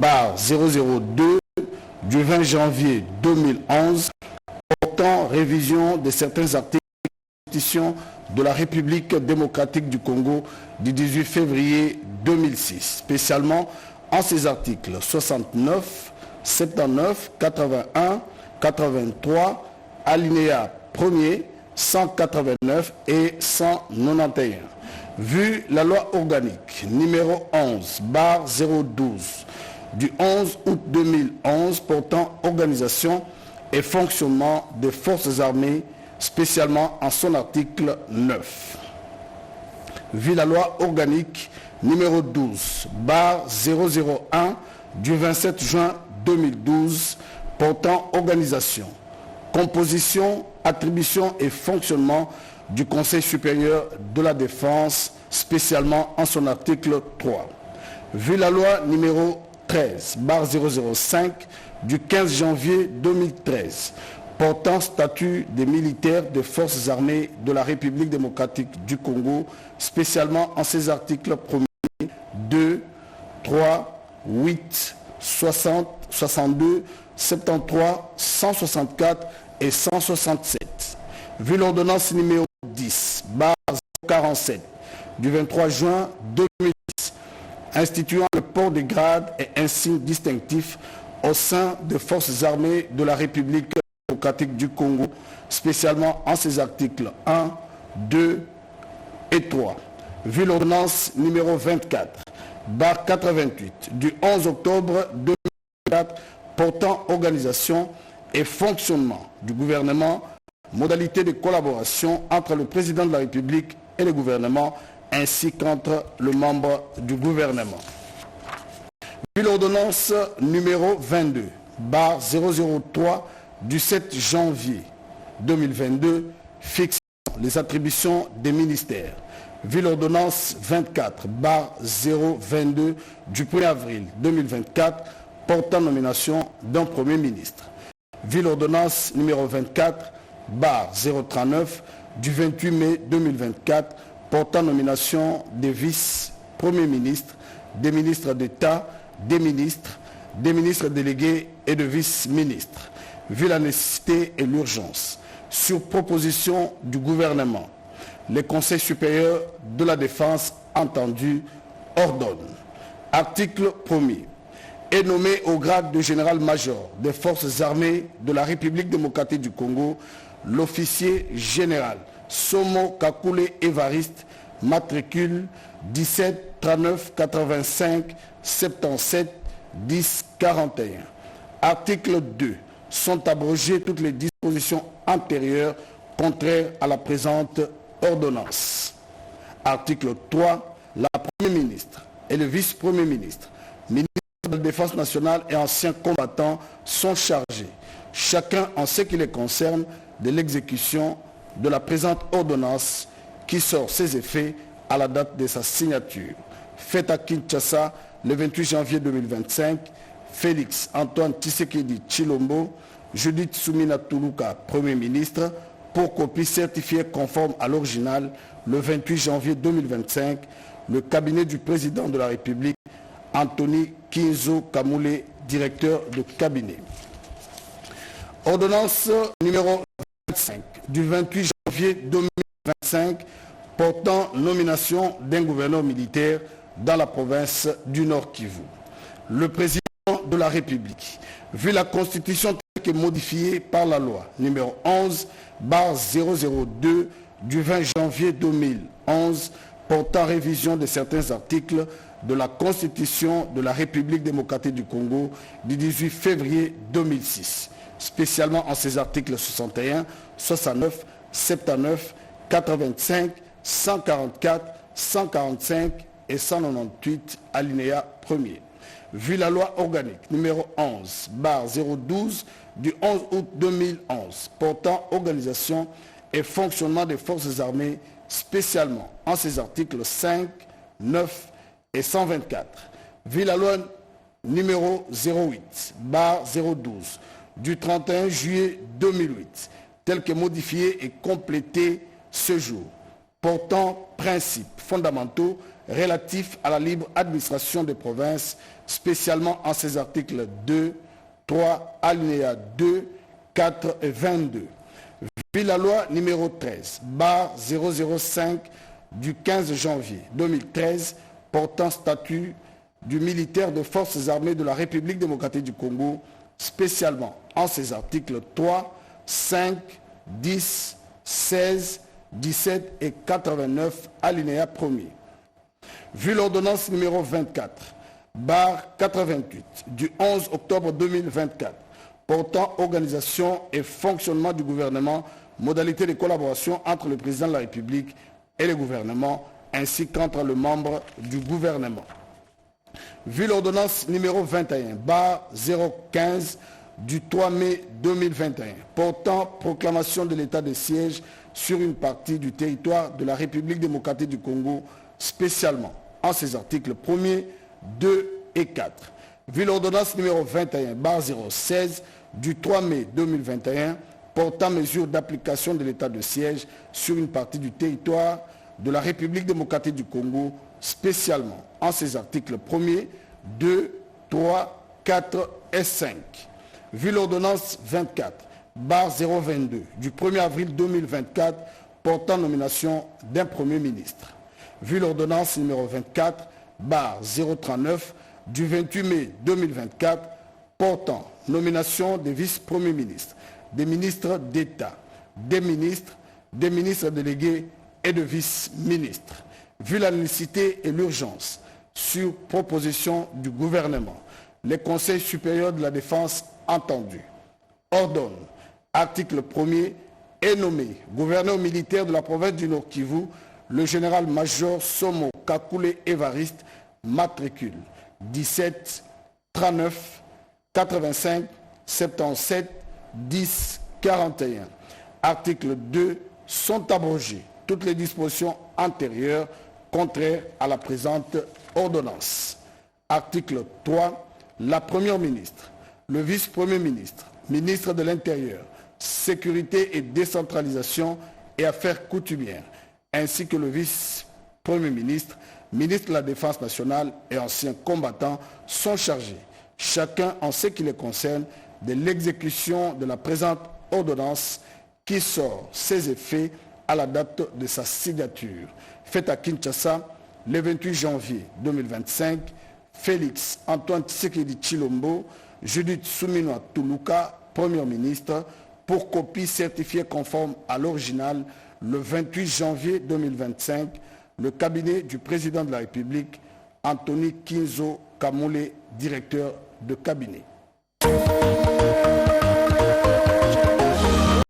002 du 20 janvier 2011 portant révision de certains articles de la Constitution de la République démocratique du Congo du 18 février 2006, spécialement en ses articles 69, 79, 81, 83, alinéa 1er, 189 et 191. Vu la loi organique numéro 11/012 du 11 août 2011 portant organisation et fonctionnement des forces armées, spécialement en son article 9. Vu la loi organique numéro 12/001 du 27 juin 2012 portant organisation, composition, attribution et fonctionnement du Conseil supérieur de la défense, spécialement en son article 3. Vu la loi numéro 13/005 du 15 janvier 2013 portant statut des militaires des forces armées de la République démocratique du Congo, spécialement en ses articles 1er, 2, 3, 8, 60, 62, 73, 164 et 167. Vu l'ordonnance numéro 10/047 du 23 juin 2010 instituant le port des grades et insignes distinctifs au sein des forces armées de la République démocratique du Congo, spécialement en ses articles 1, 2 et 3. Vu l'ordonnance numéro 24/88 du 11 octobre 2004 portant organisation et fonctionnement du gouvernement, modalités de collaboration entre le président de la République et le gouvernement, ainsi qu'entre le membre du gouvernement. Vu l'ordonnance numéro 22/003 du 7 janvier 2022 fixant les attributions des ministères. Vu l'ordonnance 24/022 du 1er avril 2024 portant nomination d'un Premier ministre. Vu l'ordonnance numéro 24/039 du 28 mai 2024 portant nomination des vice-premiers ministres, des ministres d'État, des ministres délégués et de vice-ministres. Vu la nécessité et l'urgence, sur proposition du gouvernement, le Conseil supérieur de la défense entendu ordonne. Article 1er. Est nommé au grade de général-major des forces armées de la République démocratique du Congo l'officier général Somo Kakule Évariste, matricule 17 39 85 77 10 41. Article 2. Sont abrogées toutes les dispositions antérieures contraires à la présente ordonnance. Article 3. La Premier ministre et le vice-premier ministre, ministre de la Défense nationale et anciens combattants sont chargés, chacun en ce qui les concerne, de l'exécution de la présente ordonnance qui sort ses effets à la date de sa signature. Faite à Kinshasa le 28 janvier 2025, Félix Antoine Tshisekedi Tshilombo, Judith Soumina Toulouka, Premier ministre, pour copie certifiée conforme à l'original le 28 janvier 2025, le cabinet du président de la République, Anthony Kinzo Kamoulé, directeur de cabinet. Ordonnance numéro 25 du 28 janvier 2025 portant nomination d'un gouverneur militaire dans la province du Nord Kivu. Le président de la République, vu la Constitution telle que modifiée par la loi numéro 11/002 du 20 janvier 2011 portant révision de certains articles de la Constitution de la République démocratique du Congo du 18 février 2006, spécialement en ses articles 61, 69, 79, 85, 144, 145 et 198, alinéa 1er. Vu la loi organique numéro 11/012 du 11 août 2011 portant organisation et fonctionnement des forces armées, spécialement en ses articles 5, 9 et 124. Vu la loi numéro 08/012 du 31 juillet 2008, telle que modifiée et complétée ce jour, portant principes fondamentaux relatif à la libre administration des provinces, spécialement en ses articles 2, 3, alinéa 2, 4 et 22. Vu la loi numéro 13, barre 005 du 15 janvier 2013, portant statut du militaire de forces armées de la République démocratique du Congo, spécialement en ses articles 3, 5, 10, 16, 17 et 89, alinéa 1er. Vu l'ordonnance numéro 24, barre 88, du 11 octobre 2024, portant organisation et fonctionnement du gouvernement, modalités de collaboration entre le président de la République et le gouvernement, ainsi qu'entre les membres du gouvernement. Vu l'ordonnance numéro 21, barre 015, du 3 mai 2021, portant proclamation de l'état de siège sur une partie du territoire de la République démocratique du Congo, spécialement en ses articles 1er, 2 et 4. Vu l'ordonnance numéro 21, barre 016, du 3 mai 2021, portant mesure d'application de l'état de siège sur une partie du territoire de la République démocratique du Congo, spécialement en ses articles 1er, 2, 3, 4 et 5. Vu l'ordonnance 24, barre 022, du 1er avril 2024, portant nomination d'un Premier ministre. Vu l'ordonnance numéro 24, barre 039, du 28 mai 2024, portant nomination des vice-premiers ministres, des ministres d'État, des ministres délégués et de vice-ministres. Vu la nécessité et l'urgence, sur proposition du gouvernement, les conseils supérieurs de la défense entendus ordonnent, article 1er, est nommé gouverneur militaire de la province du Nord Kivu, le général-major Somo Kakule Évariste, matricule 17 39 85 77 10 41. Article 2, sont abrogées toutes les dispositions antérieures contraires à la présente ordonnance. Article 3, la première ministre, le vice-premier ministre, ministre de l'Intérieur, Sécurité et décentralisation et affaires coutumières, ainsi que le vice-premier ministre, ministre de la Défense nationale et anciens combattants sont chargés, chacun en ce qui les concerne, de l'exécution de la présente ordonnance qui sort ses effets à la date de sa signature. Faite à Kinshasa le 28 janvier 2025, Félix Antoine Tshisekedi Tshilombo, Judith Suminwa Tuluka, Premier ministre, pour copie certifiée conforme à l'original le 28 janvier 2025, le cabinet du président de la République, Anthony Kinzo Kamole, directeur de cabinet.